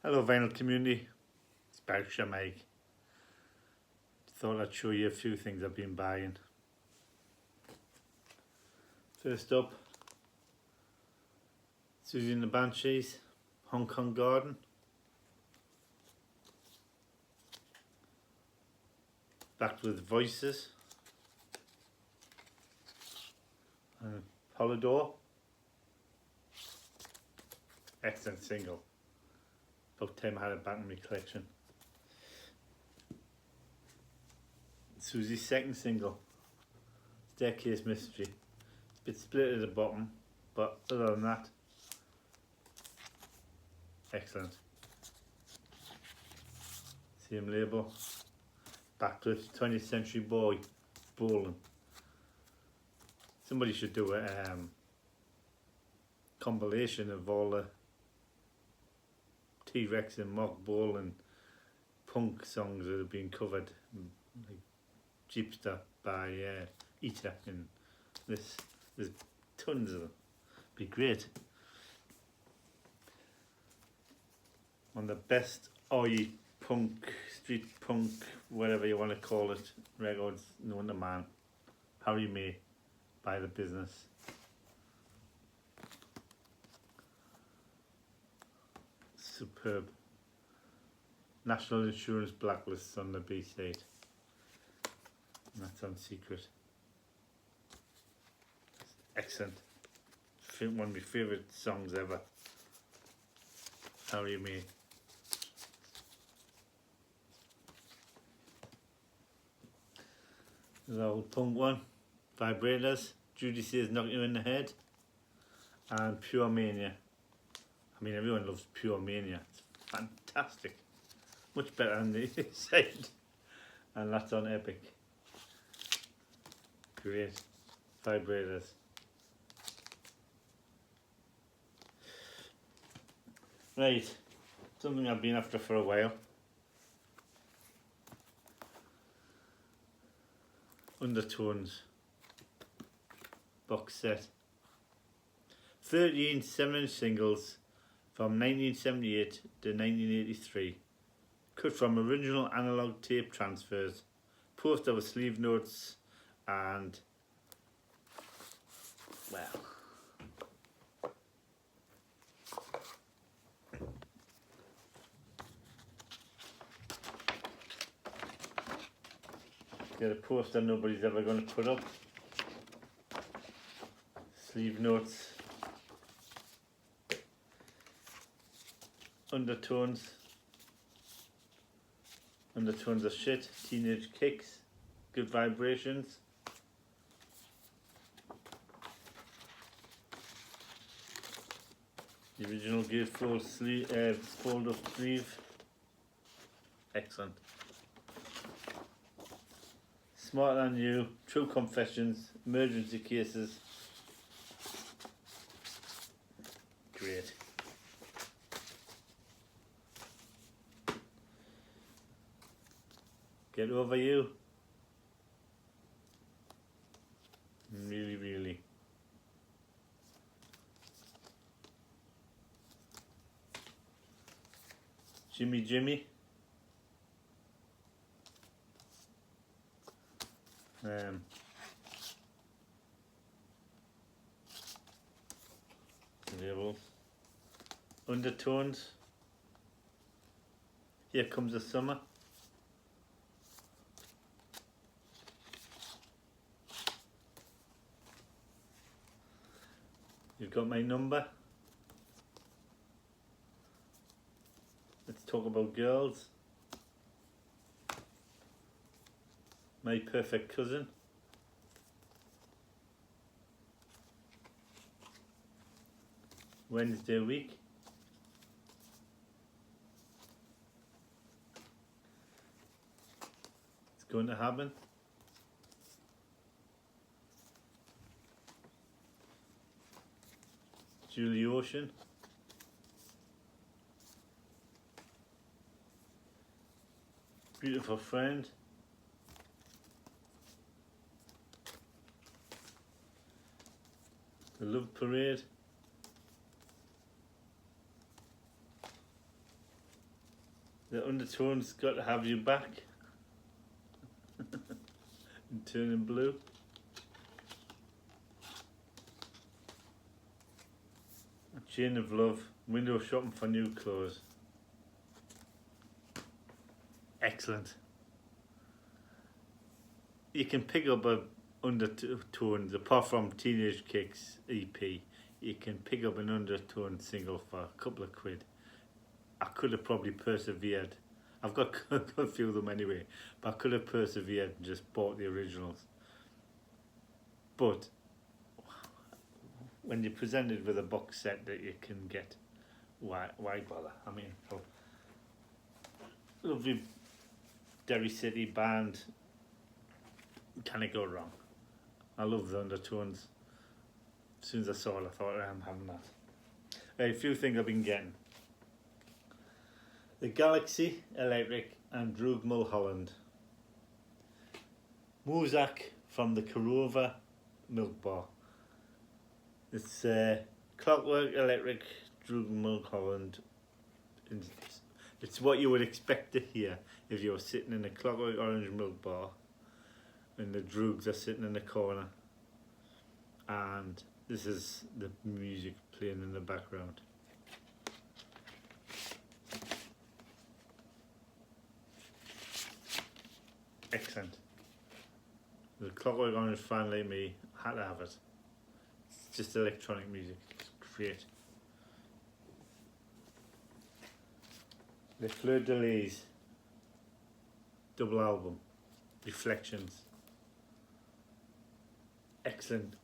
Hello vinyl community, it's Berkshire Mike. Thought I'd show you a few things I've been buying. First up, Susie and the Banshees, Hong Kong Garden. Backed with Voices. Polydor. Excellent single. About time I had it back in my collection. Susie's second single, Staircase Mystery. Bit split at the bottom, but other than that, excellent. Same label. Backed with 20th Century Boy, Bowling. Somebody should do a compilation of all the T-Rex and Mark Bowling punk songs that have been covered, like Jeepster by Eater, and there's tons of them. Be great. One of the best oi punk, street punk, whatever you want to call it, records known to man. Harry May, By the Business. Superb. National Insurance Blacklist on the B-side. And that's on Secret. Excellent. One of my favourite songs ever. How you May. The old punk one. Vibrators. Judy Says Knock You in the Head. And Pure Mania. I mean, everyone loves Pure Mania. It's fantastic. Much better than the side. And that's on Epic. Great. Vibrators. Right. Something I've been after for a while. Undertones. Box set. 13 7-inch singles from 1978 to 1983. Cut from original analog tape transfers. Poster with sleeve notes and, well, get a poster nobody's ever going to put up. Sleeve notes. Undertones. Undertones are shit. Teenage Kicks. Good Vibrations. The original gatefold sleeve, fold up sleeve. Excellent. Smarter Than You, True Confessions, Emergency Cases. Great. Get Over You. Really, really. Jimmy Jimmy. Labels. Undertones. Here Comes the Summer. You've got my number. Let's Talk About Girls. My Perfect Cousin. Wednesday Week. It's Going to Happen. Julie Ocean. Beautiful Friend. The Love Parade. The Undertones got to have you back. And turning blue. Chain of Love, window shopping for new clothes. Excellent. You can pick up a Undertones, apart from Teenage Kicks EP, you can pick up an Undertone single for a couple of quid. I could have probably persevered. I've got a few of them anyway, but I could have persevered and just bought the originals. But when you're presented with a box set that you can get, why bother? I mean, lovely Derry City band, can it go wrong? I love the Undertones. As soon as I saw it, I thought, I'm having that. A few things I've been getting. The Galaxy Electric and Droog Mulholland. Muzak from the Korova Milk Bar. It's Clockwork Electric Droog Mulholland. It's what you would expect to hear if you were sitting in a Clockwork Orange Milk Bar and the Droogs are sitting in the corner, and this is the music playing in the background. Excellent. The Clockwork Orange fan like me had to have it. It's just electronic music. It's great. The Fleur de Lis double album, Reflections. Excellent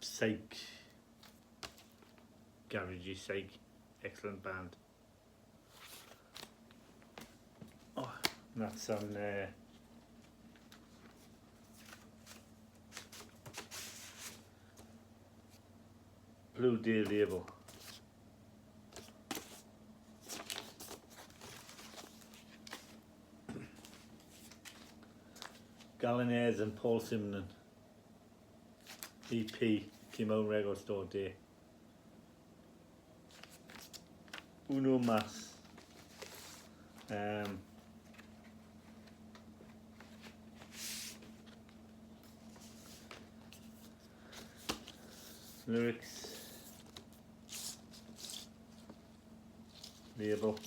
psych, garagey psych, excellent band. Oh, and that's on Blue Day label. Gallinaires and Paul Simon EP came out record store day. Uno Mas. Lyrics label.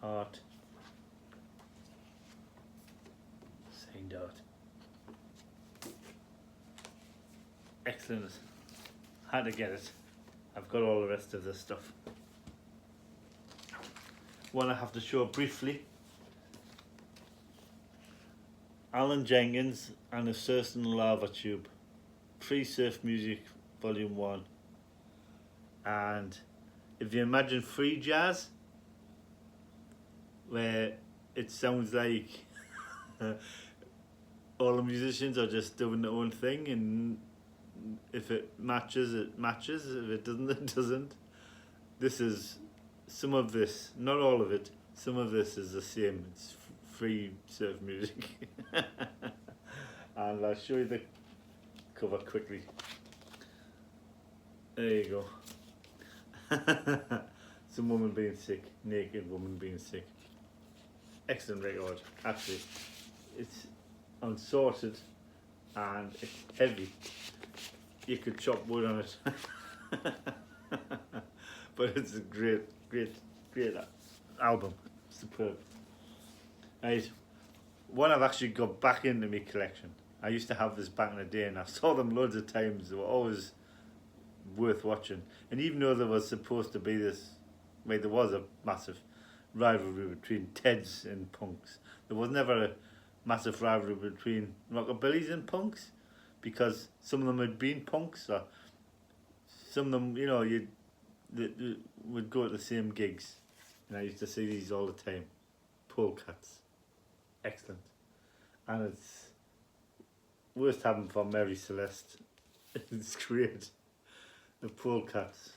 Art. Signed out. Excellent. Had to get it. I've got all the rest of this stuff. One I have to show briefly. Alan Jenkins and a Certain Lava Tube. Free Surf Music Volume 1. And if you imagine free jazz, where it sounds like all the musicians are just doing their own thing, and if it matches, it matches. If it doesn't, it doesn't. This is some of this, not all of it. Some of this is the same. It's free surf music. And I'll show you the cover quickly. There you go. Some woman being sick, naked woman being sick. Excellent record, actually. It's unsorted and it's heavy. You could chop wood on it. But it's a great album. Superb. Right. One I've actually got back into my collection. I used to have this back in the day and I saw them loads of times. They were always worth watching. And even though there was supposed to be this, well, there was a massive rivalry between Teds and punks. There was never a massive rivalry between rockabillys and punks, because some of them had been punks, or some of them, you know, they would go to the same gigs. And I used to see these all the time. Polecats. Excellent. And it's worst happened for Mary Celeste. It's great. The Polecats.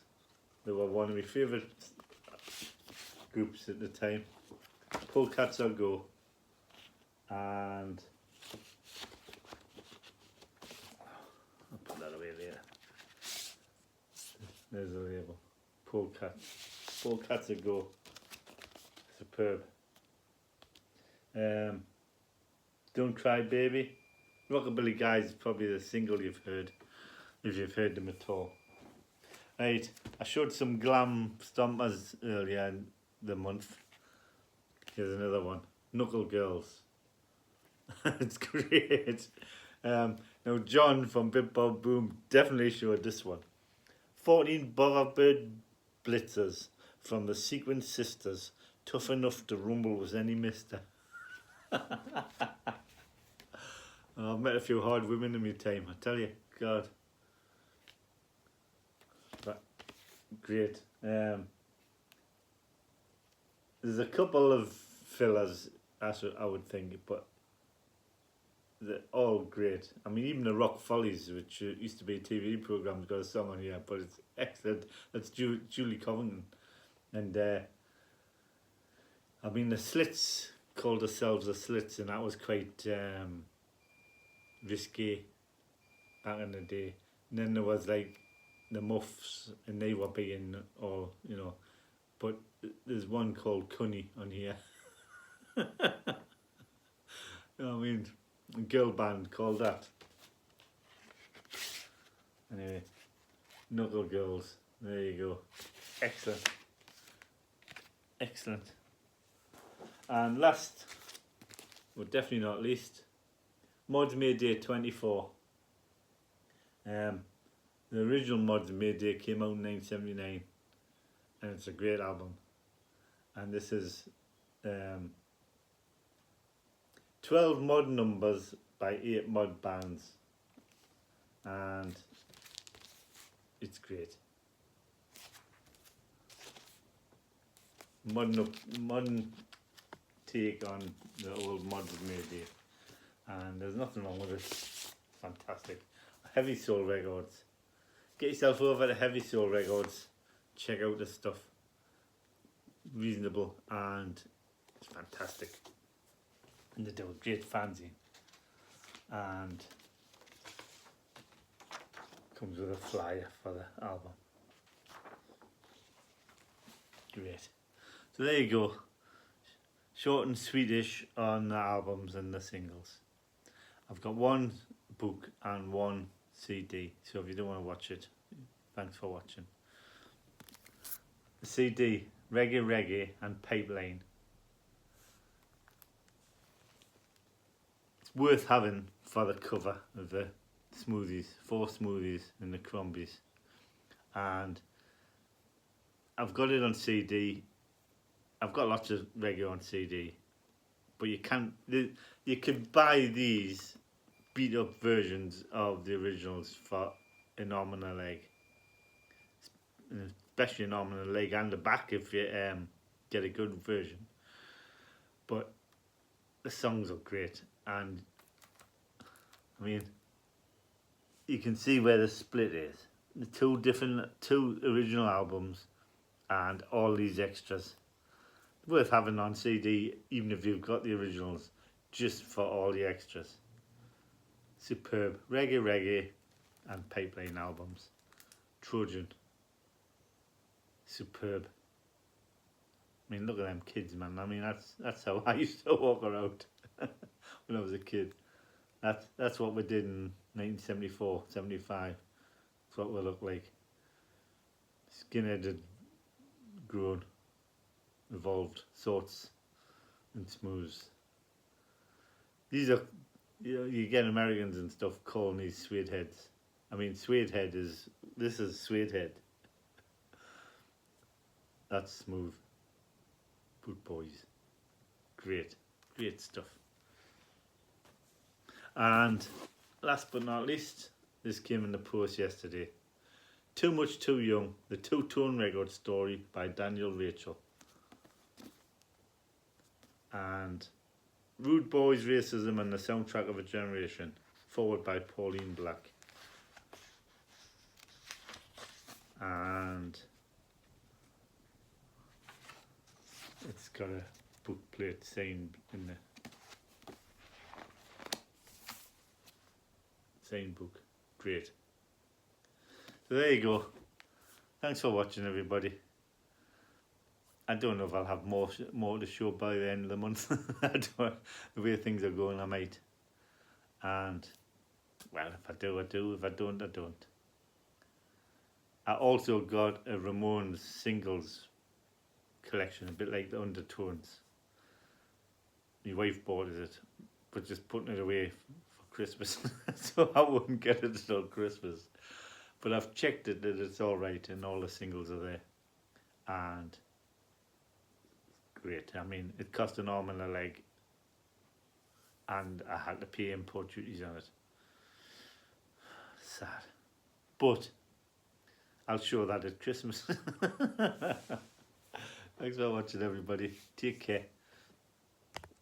They were one of my favourite groups at the time. Polecats or Go. And I'll put that away later. There's the label. Polecats a go. Superb. Don't Cry Baby. Rockabilly Guys is probably the single you've heard, if you've heard them at all. Right, I showed some glam stompers earlier in the month. Here's another one. Knuckle Girls. It's great. Now John from Bip Bob Boom definitely showed this one. 14 Botherbird Blitzers from the Sequin Sisters. Tough enough to rumble with any mister. I've met a few hard women in my time, I tell you. God. But great. There's a couple of fillers, as I would think, but they're all great. I mean, even the Rock Follies, which used to be a TV programme, got a song on here, but it's excellent. That's Julie Covington. And I mean, the Slits called themselves the Slits, and that was quite risky back in the day. And then there was like the Muffs, and they were big in all, you know. But there's one called Cunny on here. I mean, a girl band called that. Anyway, Knuckle Girls. There you go. Excellent. Excellent. And last, but definitely not least, Mods Mayday 24. The original Mods Mayday came out in 1979, and it's a great album. And this is 12 mod numbers by 8 mod bands, and it's great. Modern take on the old Mods Mayday, and there's nothing wrong with it. Fantastic. Heavy Soul Records. Get yourself over to Heavy Soul Records. Check out the stuff. Reasonable, and it's fantastic. And they do a great fanzine, and comes with a flyer for the album. Great. So there you go. Short and sweetish on the albums and the singles. I've got one book and one CD, so if you don't want to watch it, thanks for watching. The CD, Reggae and Pipeline. It's worth having for the cover of the smoothies, 4 smoothies and the crumbies. And I've got it on CD. I've got lots of reggae on CD, but you can buy these beat up versions of the originals for an arm and a leg, especially an arm and a leg and the back if you get a good version. But the songs are great, and I mean, you can see where the split is. The two original albums and all these extras. Worth having on CD, even if you've got the originals, just for all the extras. Superb. Reggae and Pipeline albums. Trojan. Superb. I mean, look at them kids, man. I mean, that's how I used to walk around when I was a kid. That's what we did in 1974, 75. That's what we looked like. Skinhead grown, evolved, sorts and smooths. These are, you get Americans and stuff calling these suede heads. I mean, suede head this is suede head. That's smooth. Boot boys. Great stuff. And last but not least, this came in the post yesterday. Too Much Too Young, the two-tone record story by Daniel Rachel. And Rude Boys, Racism and the Soundtrack of a Generation, forward by Pauline Black. And it's got a book plate signed in the signed book. Great. So there you go. Thanks for watching, everybody. I don't know if I'll have more to show by the end of the month. I don't, the way things are going, I might. And well, if I do, I do. If I don't, I don't. I also got a Ramones singles collection, a bit like the Undertones. My wife bought it, but just putting it away for Christmas, so I wouldn't get it until Christmas. But I've checked it that it's all right, and all the singles are there, and great. I mean, it cost an arm and a leg, and I had to pay import duties on it. Sad, but I'll show that at Christmas. Thanks for watching, everybody. Take care.